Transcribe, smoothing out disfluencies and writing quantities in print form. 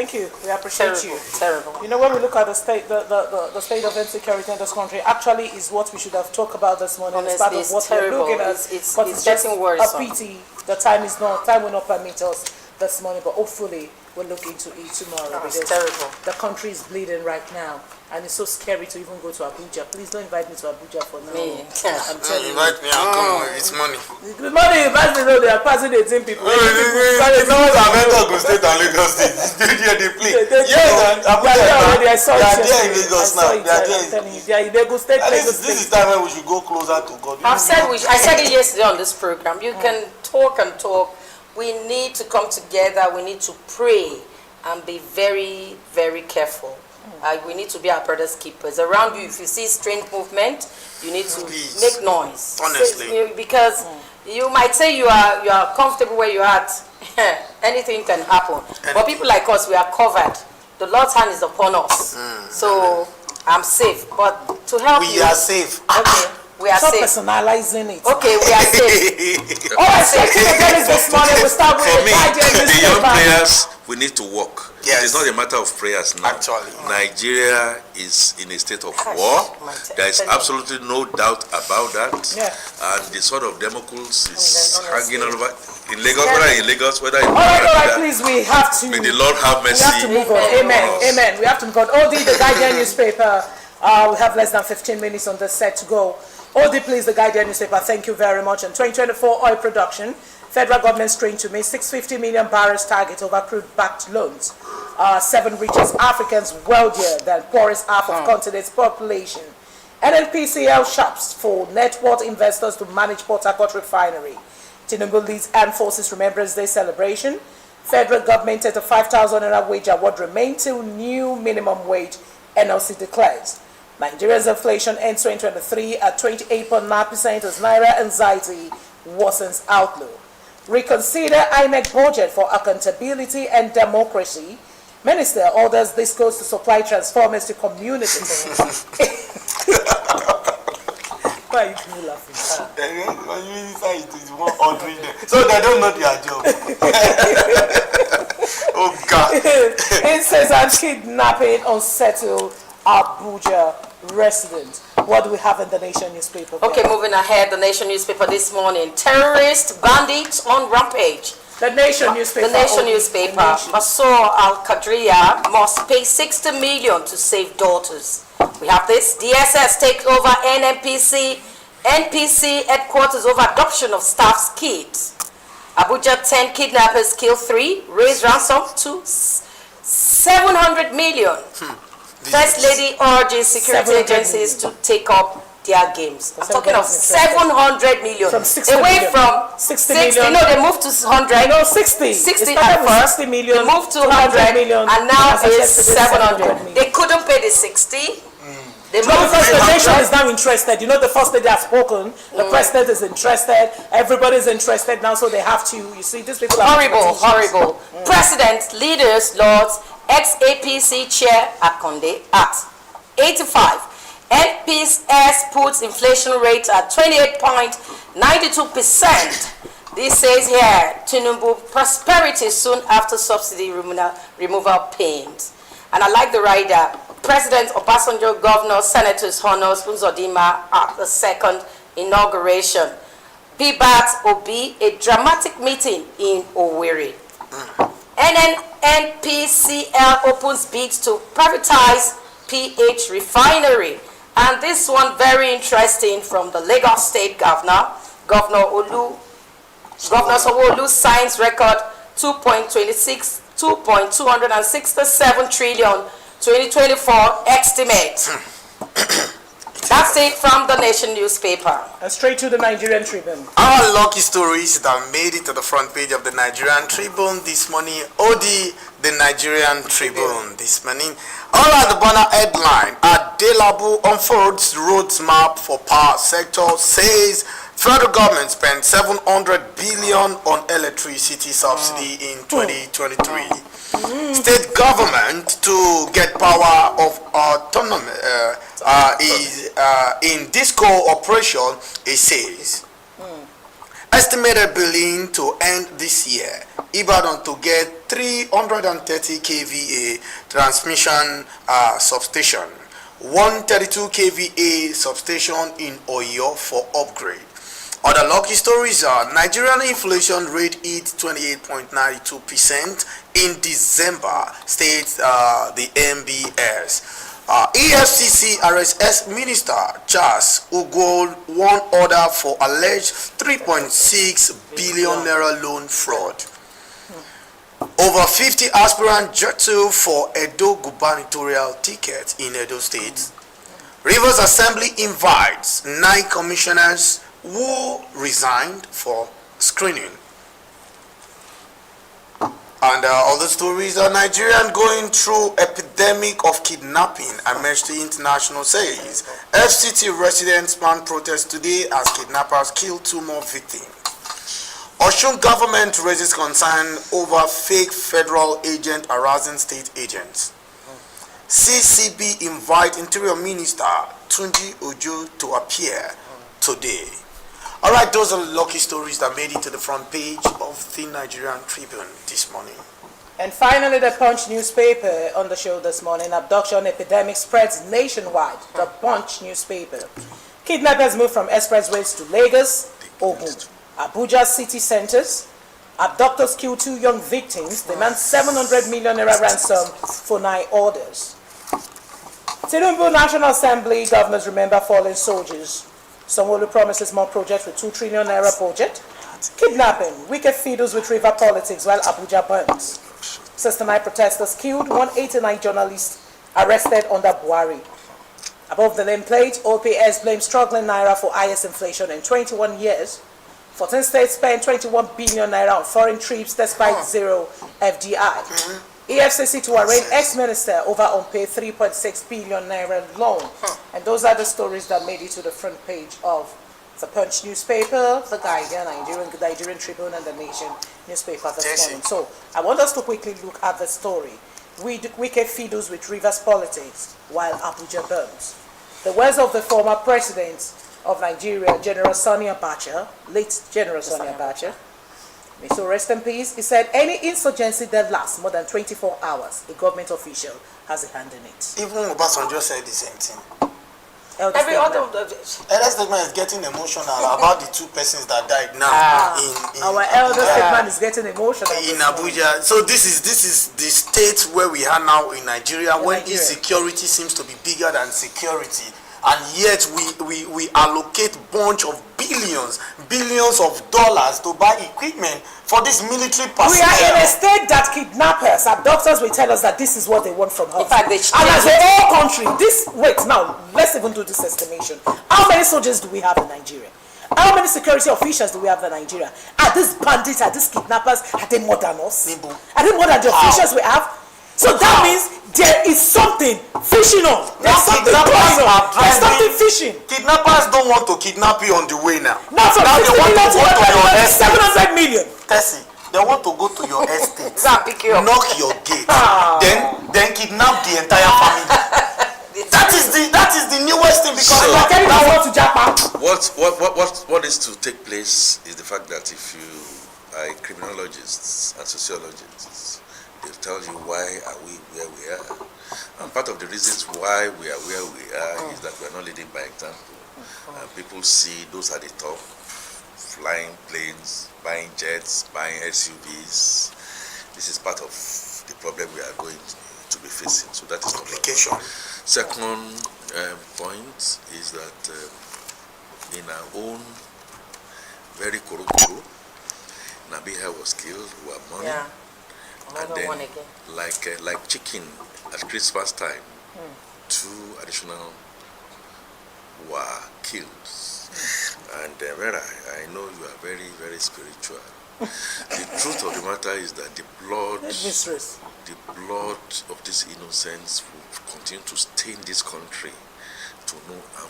Thank you. We appreciate you. Terrible. You know, when we look at the state, the state of insecurity in this country, actually is what we should have talked about this morning. Honestly, it's part of what we're looking at. But it's getting worse. A pity. The time will not permit us this morning, but hopefully we'll look into it tomorrow. It's terrible. The country is bleeding right now. And it's so scary to even go to Abuja. Please don't invite me to Abuja for now. I'm telling you. Invite me, I'll come. It's money. The money invite me, they are passing 18 people. It's always Ogun State and Lagos State. They play. Yeah, Abuja. I saw it. They are there in Lagos now. They are there. I'm telling you, they are in Lagos State. This is the time when we should go closer to God. I said it yesterday on this program. You can talk and talk. We need to come together. We need to pray and be very, very careful. We need to be our brother's keepers. Around you, if you see strange movement, you need to make noise. Honestly. Because you might say you are comfortable where you are at. Anything can happen. But people like us, we are covered. The Lord's hand is upon us. So I'm safe. But to help you... We are safe. Okay. We are Stop safe. personalizing it. Okay, we are safe. All right, so this morning we start with for me, the young players, we need to work. Yes. It is not a matter of prayers now. Actually. Nigeria is in a state of war. There is absolutely no doubt about that. Yeah. And the sword of Damocles is hanging all over. In Lagos, whether in all right, please, we have to. May the Lord have mercy. We have to move on. Amen. We have to move on. OD, the Guardian newspaper. We have less than 15 minutes on the set to go. OD, please, the Guardian newspaper. Thank you very much. In 2024 oil production, federal government strained to meet 650 million barrels target over crude-backed loans. 7 richest Africans wealthier than poorest half of continent's population. NNPCL shops for net worth investors to manage Port Harcourt refinery. Tinubu leads Armed Forces Remembrance Day celebration. Federal government at a 5,000 wage award remain till new minimum wage NLC declares. Nigeria's inflation ends 2023 at 28.9% as Naira anxiety worsens outlook. Reconsider INEC budget for accountability and democracy. Minister orders this goes to supply transformers to communities. Why are you people laughing? So they don't know their job. Oh God. Incessant kidnapping unsettled Abuja residents. What do we have in the Nation newspaper? Okay, moving ahead, the Nation newspaper this morning. Terrorist bandits on rampage. The Nation newspaper. The Nation newspaper. Massour Al-Qadriya must pay 60 million to save daughters. We have this. DSS takes over NPC headquarters over adoption of staff's kids. Abuja 10 kidnappers kill 3, raise ransom to 700 million. First Lady urges security agencies to take up their games. I'm talking of 700 million. From 60 away million. from 60 60. million. No, they moved to 100. No, 60. 60 at first. 60 million. They moved to 100 million, and now it's 700 700. million. They couldn't pay the 60. They No, moved because to the nation 100. is now interested. You know, the first lady has spoken. The president is interested. Everybody is interested now, so they have to. You see, these people are Horrible. President, leaders, lords, ex-APC chair Akonde at 85. NPS puts inflation rate at 28.92%. This says here, Tinubu prosperity soon after subsidy removal pains. And I like the rider. President Obasanjo, governors, senators, honors, Uzodinma at the second inauguration. BBAT Obi, a dramatic meeting in Owerri. NNPCL opens bids to privatize PH refinery. And this one very interesting from the Lagos State Governor. Governor Sanwo-Olu signs record 2.267 trillion 2024 estimate. That's it from the Nation newspaper. And straight to the Nigerian Tribune. Our lucky stories that made it to the front page of the Nigerian Tribune this morning. OD, the Nigerian Tribune this morning. All at the banner headline, Adelabu unfolds roadmap for power sector, says federal government spent 700 billion on electricity subsidy in 2023. State government to get power of autonomy is in disco operation, it says. Estimated billing to end this year Ibadan to get 330 kVA transmission substation, 132 kVA substation in Oyo for upgrade. Other lucky stories are Nigerian inflation rate hit 28.92% in December, states the MBS. EFCC arrests ex-minister Charles Ugol, one order for alleged 3.6 billion naira loan fraud. Over 50 aspirants judged for Edo gubernatorial ticket in Edo State. Rivers Assembly invites 9 commissioners who resigned for screening. And other stories are Nigerian going through epidemic of kidnapping, Amnesty International says. FCT residents man protest today as kidnappers kill 2 more victims. Osun government raises concern over fake federal agent harassing state agents. CCB invite Interior Minister Tunji Ojo to appear today. All right, those are the lucky stories that made it to the front page of the Nigerian Tribune this morning. And finally, the Punch newspaper on the show this morning. Abduction epidemic spreads nationwide. The Punch newspaper. Kidnappers move from expressways to Lagos, Ogun, Abuja city centers. Abductors kill 2 young victims. Demand 700 million naira ransom for 9 orders. Tinubu National Assembly governors remember fallen soldiers. Sanwo-Olu promises more projects with 2 trillion naira budget. Kidnapping, wicked fiddles with river politics while Abuja burns. 69 protesters killed, 189 journalists arrested under Buhari. Above the nameplate, OPS blames struggling naira for highest inflation in 21 years. 14 states spent 21 billion naira on foreign trips despite zero FDI. EFCC to arraign ex-minister over unpaid 3.6 billion naira loan. And those are the stories that made it to the front page of the Punch newspaper, the Guardian, Nigerian Tribune, and the Nation newspaper this morning. So I want us to quickly look at the story. Wicked fiddles with rivers politics while Abuja burns. The words of the former president of Nigeria, General Sani Abacha, late General Sani Abacha, may so rest in peace. He said, any insurgency that lasts more than 24 hours, a government official has a hand in it. Even Obasanjo said the same thing. Every other Elder Statement is getting emotional about the 2 persons that died now in our elder statesman is getting emotional in Abuja. So this is the state where we are now in Nigeria, when insecurity seems to be bigger than security, and yet we allocate bunch of billions of dollars to buy equipment for this military personnel. We are in a state that kidnappers, abductors will tell us that this is what they want from us. In fact, and as a whole country, let's even do this estimation. How many soldiers do we have in Nigeria? How many security officials do we have in Nigeria? Are these bandits, are these kidnappers, are they more than us? Are they more than the officials we have? So that means there is something fishing on. There's something going on. There's something fishing. Kidnappers don't want to kidnap you on the way now. Now from 50 million to 700 million. Tessie, they want to go to your estate, pick you up. knock your gate, then kidnap the entire family. That is the newest thing, because what is to take place is the fact that if you are criminologists and sociologists, they'll tell you why are we where we are. And part of the reasons why we are where we are is that we are not leading by example. People see those at the top flying planes, buying jets, buying SUVs. This is part of the problem we are going to be facing. So that is complication. Second point is that in our own very Korokoro, Nabiha was killed, we are mourning. Yeah. And then, like chicken at Christmas time, 2 additional were killed. And Vera, I know you are very, very spiritual. The truth of the matter is that the blood of these innocents will continue to stain this country to no harm